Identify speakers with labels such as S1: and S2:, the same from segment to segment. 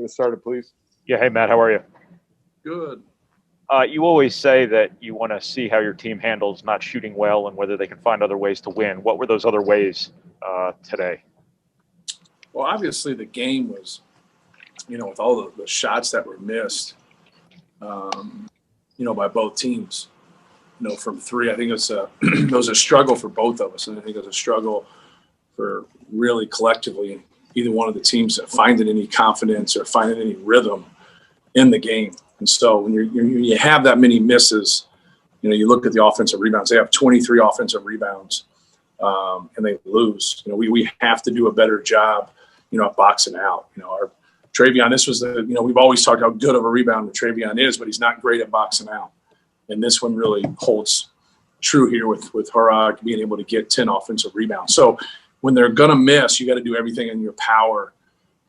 S1: get us started, please.
S2: Yeah. Hey, Matt, how are you?
S3: Good.
S2: You always say that you want to see how your team handles not shooting well and whether they can find other ways to win. What were those other ways today?
S3: Well, obviously the game was, with all the shots that were missed, by both teams, from three. I think it was a struggle for both of us. And I think it was a struggle for really collectively either one of the teams that finding any confidence or finding any rhythm in the game. And so when you have that many misses, you look at the offensive rebounds. They have 23 offensive rebounds, and they lose. We have to do a better job, at boxing out. Our Travion, this was we've always talked how good of a rebounder Travion is, but he's not great at boxing out. And this one really holds true here with Harag being able to get 10 offensive rebounds. So when they're going to miss, you got to do everything in your power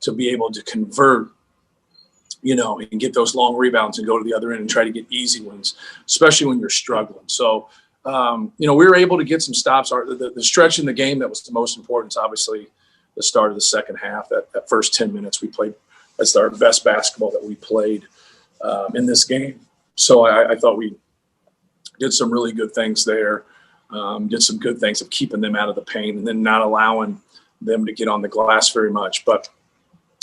S3: to be able to convert, and get those long rebounds and go to the other end and try to get easy wins, especially when you're struggling. So, we were able to get some stops. The stretch in the game that was the most important is obviously the start of the second half. That first 10 minutes we played, that's our best basketball that we played in this game. So I thought we did some really good things there, did some good things of keeping them out of the paint and then not allowing them to get on the glass very much. But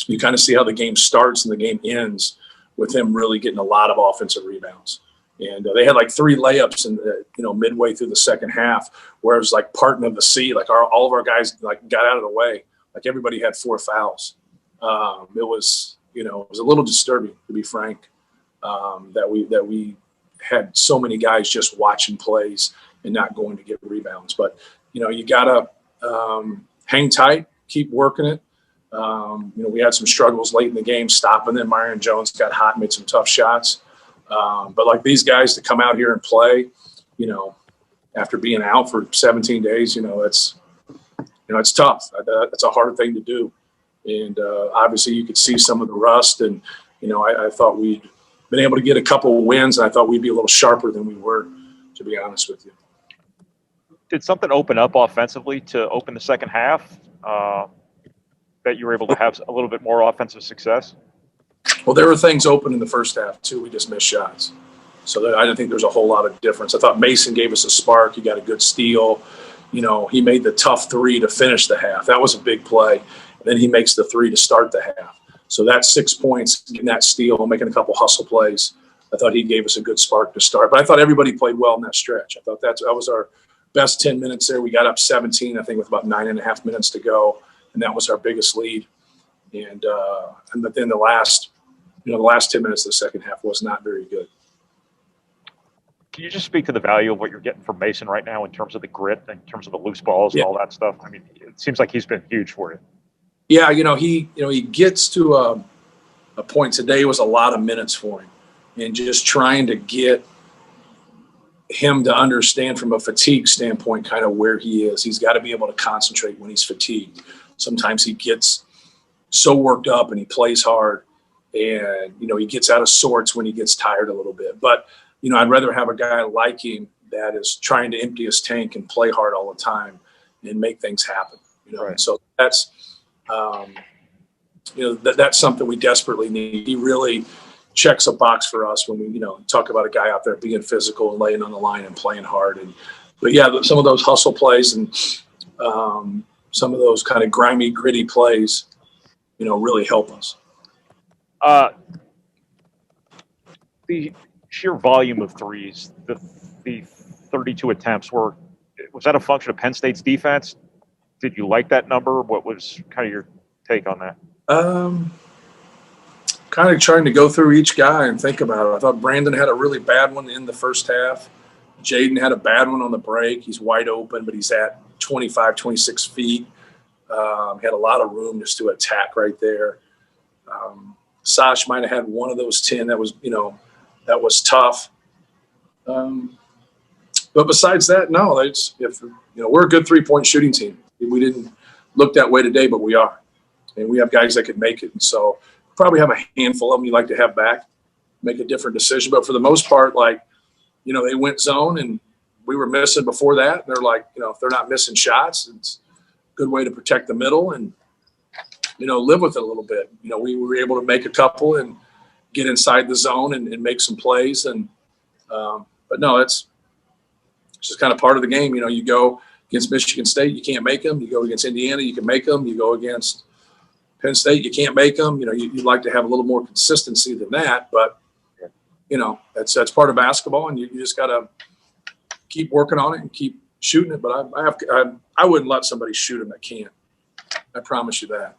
S3: you kind of see how the game starts and the game ends with him really getting a lot of offensive rebounds. And they had like 3 layups in midway through the second half, where it was like parting of the sea. Like all of our guys like got out of the way. Like everybody had 4 fouls. It was a little disturbing, to be frank, that we had so many guys just watching plays and not going to get rebounds. But you gotta hang tight, keep working it. We had some struggles late in the game stopping them. Myron Jones got hot, made some tough shots. But like these guys to come out here and play, after being out for 17 days, it's tough. That's a hard thing to do. And obviously you could see some of the rust. And, I thought we'd been able to get a couple of wins. And I thought we'd be a little sharper than we were, to be honest with you.
S2: Did something open up offensively to open the second half? That you were able to have a little bit more offensive success?
S3: Well, there were things open in the first half, too. We just missed shots. So I didn't think there's a whole lot of difference. I thought Mason gave us a spark. He got a good steal. He made the tough 3 to finish the half. That was a big play. And then he makes the 3 to start the half. So that's 6 points, getting that steal, making a couple hustle plays. I thought he gave us a good spark to start. But I thought everybody played well in that stretch. I thought that was our best 10 minutes there. We got up 17, I think, with about 9.5 minutes to go. And that was our biggest lead. But then the last 10 minutes of the second half was not very good.
S2: Can you just speak to the value of what you're getting from Mason right now in terms of the grit, in terms of the loose balls and all that stuff? I mean, it seems like he's been huge for you.
S3: Yeah, he gets to a point. Today was a lot of minutes for him, and just trying to get him to understand from a fatigue standpoint kind of where he is. He's got to be able to concentrate when he's fatigued. Sometimes he gets so worked up and he plays hard, and he gets out of sorts when he gets tired a little bit. But I'd rather have a guy like him that is trying to empty his tank and play hard all the time and make things happen.
S2: Right.
S3: So that's that's something we desperately need. He really checks a box for us when we talk about a guy out there being physical and laying on the line and playing hard. But some of those hustle plays and some of those kind of grimy, gritty plays, really help us.
S2: The sheer volume of threes, the 32 attempts was that a function of Penn State's defense? Did you like that number? What was kind of your take on that?
S3: Kind of trying to go through each guy and think about it. I thought Brandon had a really bad one in the first half. Jaden had a bad one on the break. He's wide open, but he's at 25, 26 feet. Had a lot of room just to attack right there. Sash might have had one of those 10 that was tough. But besides that, no. We're a good 3-point shooting team. We didn't look that way today, but we are, and we have guys that could make it. And so probably have a handful of them you like to have back, make a different decision. But for the most part, they went zone, and we were missing before that. They're if they're not missing shots, it's a good way to protect the middle. And live with it a little bit. We were able to make a couple and get inside the zone and make some plays. And but no, it's just kind of part of the game. You go against Michigan State, you can't make them. You go against Indiana, you can make them. You go against Penn State, you can't make them. You'd like to have a little more consistency than that, but that's part of basketball, and you just got to keep working on it and keep shooting it. But I wouldn't let somebody shoot them that can't. I promise you that.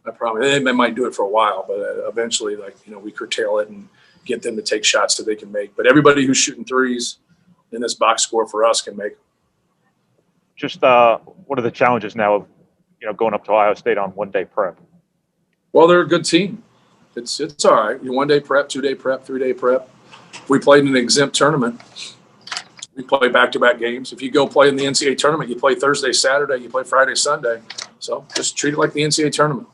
S3: I promise. They might do it for a while, but eventually, we curtail it and get them to take shots that they can make. But everybody who's shooting threes in this box score for us can make them.
S2: Just what are the challenges now of going up to Ohio State on 1 day prep?
S3: Well, they're a good team. It's all right. 1 day prep, 2 day prep, 3 day prep. If we played in an exempt tournament, we play back-to-back games. If you go play in the NCAA tournament, you play Thursday, Saturday, you play Friday, Sunday. So just treat it like the NCAA tournament.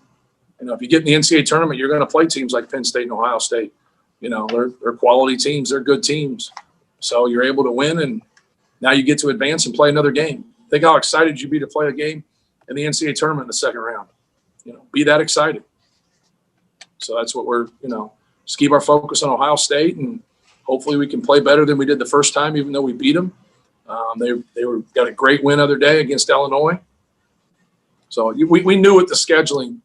S3: If you get in the NCAA tournament, you're going to play teams like Penn State and Ohio State. They're quality teams. They're good teams. So you're able to win, and now you get to advance and play another game. Think how excited you'd be to play a game in the NCAA tournament in the second round. Be that excited. So that's what we're, just keep our focus on Ohio State, and hopefully we can play better than we did the first time, even though we beat them. They got a great win other day against Illinois. So we knew with the scheduling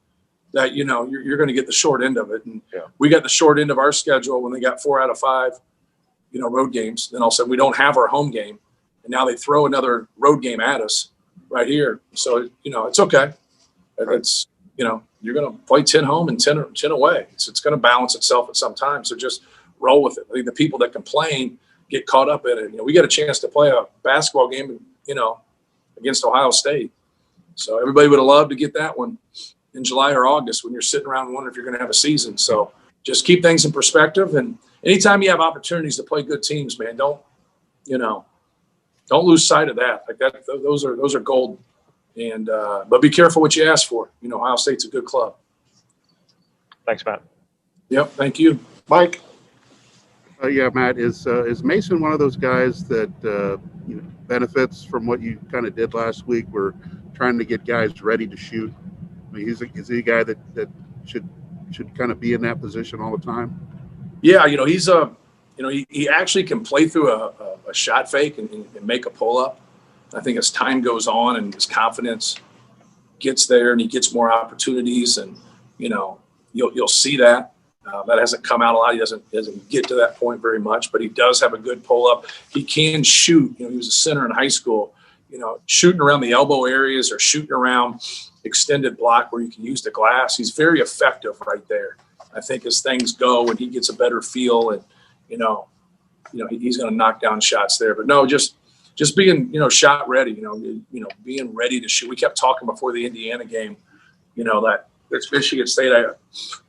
S3: that, you're going to get the short end of it. And we got the short end of our schedule when they got 4 out of 5, road games. Then all of a sudden we don't have our home game. And now they throw another road game at us right here. So, it's okay. It's, you're going to play 10 home and 10 away. It's going to balance itself at some time. So just roll with it. I think the people that complain get caught up in it. We got a chance to play a basketball game, against Ohio State. So everybody would have loved to get that one in July or August when you're sitting around wondering if you're going to have a season. So just keep things in perspective. And anytime you have opportunities to play good teams, man, don't lose sight of that. Like that, those are gold. And but be careful what you ask for. Ohio State's a good club.
S2: Thanks, Matt.
S3: Yep. Thank you, Mike.
S1: Yeah, Matt, is Mason one of those guys that benefits from what you kind of did last week? We're trying to get guys ready to shoot. I mean, is he a guy that should kind of be in that position all the time?
S3: Yeah, he's he actually can play through a shot fake and make a pull up. I think as time goes on and his confidence gets there and he gets more opportunities, and you'll see that. That hasn't come out a lot. He doesn't get to that point very much, but he does have a good pull up. He can shoot. He was a center in high school. Shooting around the elbow areas or shooting around extended block where you can use the glass. He's very effective right there. I think as things go and he gets a better feel, and he's going to knock down shots there. But no, just being shot ready. Being ready to shoot. We kept talking before the Indiana game. That it's Michigan State. I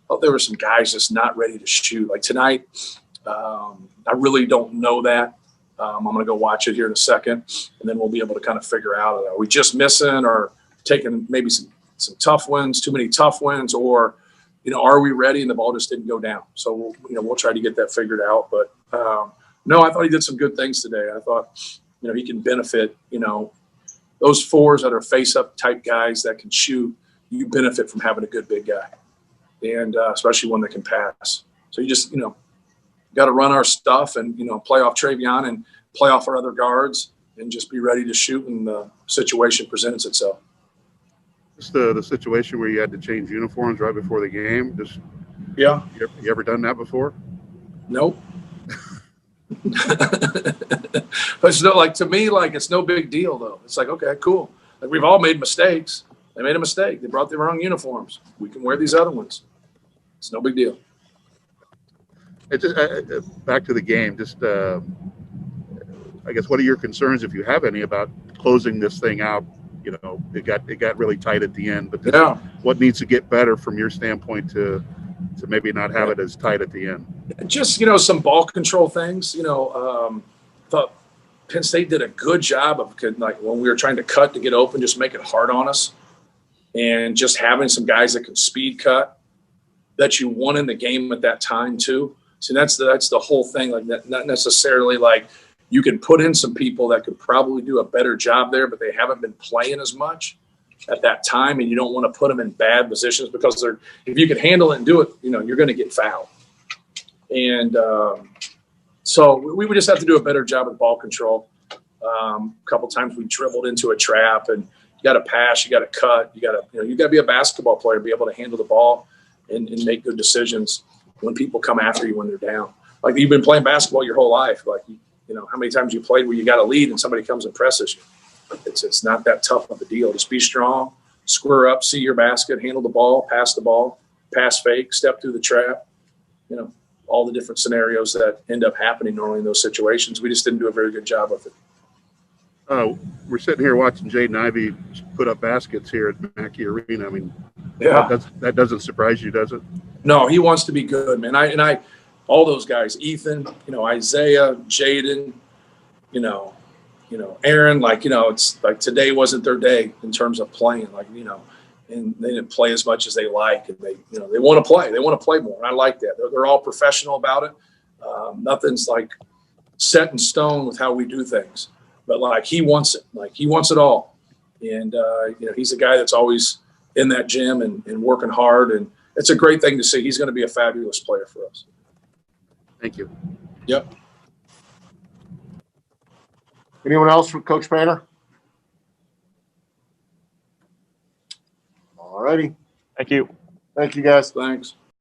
S3: thought there were some guys just not ready to shoot. Like tonight, I really don't know that. I'm going to go watch it here in a second, and then we'll be able to kind of figure out, are we just missing or taking maybe some tough wins, too many tough wins, or, are we ready and the ball just didn't go down? So, we'll try to get that figured out. But, no, I thought he did some good things today. I thought, he can benefit, those fours that are face-up type guys that can shoot, you benefit from having a good big guy, and especially one that can pass. So you just, got to run our stuff and, play off Travion and play off our other guards and just be ready to shoot when the situation presents itself.
S1: Just the situation where you had to change uniforms right before the game.
S3: Yeah.
S1: You ever done that before?
S3: Nope. But to me, it's no big deal though. It's like, okay, cool. Like we've all made mistakes. They made a mistake. They brought the wrong uniforms. We can wear these other ones. It's no big deal.
S1: Back to the game, I guess, what are your concerns, if you have any, about closing this thing out? It got really tight at the end, but what needs to get better from your standpoint to maybe not have it as tight at the end?
S3: Just, some ball control things. Thought Penn State did a good job of, when we were trying to cut to get open, just make it hard on us, and just having some guys that can speed cut that you won in the game at that time too. So that's the whole thing. Not necessarily you can put in some people that could probably do a better job there, but they haven't been playing as much. at that time, and you don't want to put them in bad positions because if you can handle it and do it, you're going to get fouled. And so we would just have to do a better job with ball control. A couple times we dribbled into a trap, and you got to pass, you got to cut, you got to be a basketball player, be able to handle the ball and make good decisions when people come after you when they're down. Like, you've been playing basketball your whole life. Like, how many times you played where you got a lead and somebody comes and presses you? It's not that tough of a deal. Just be strong, square up, see your basket, handle the ball, pass fake, step through the trap. All the different scenarios that end up happening normally in those situations. We just didn't do a very good job of it.
S1: We're sitting here watching Jaden Ivey put up baskets here at Mackey Arena. I mean,
S3: Yeah.
S1: that doesn't surprise you, does it?
S3: No, he wants to be good, man. I all those guys, Ethan, Isaiah, Jaden, Aaron, it's like today wasn't their day in terms of playing, and they didn't play as much as they like, and they want to play. They want to play more. And I like that. They're all professional about it. Nothing's like set in stone with how we do things, but he wants it. He wants it all. And, he's a guy that's always in that gym and working hard. And it's a great thing to see. He's going to be a fabulous player for us.
S1: Thank you.
S3: Yep.
S4: Anyone else for Coach Painter? All righty.
S2: Thank you.
S4: Thank you, guys.
S3: Thanks.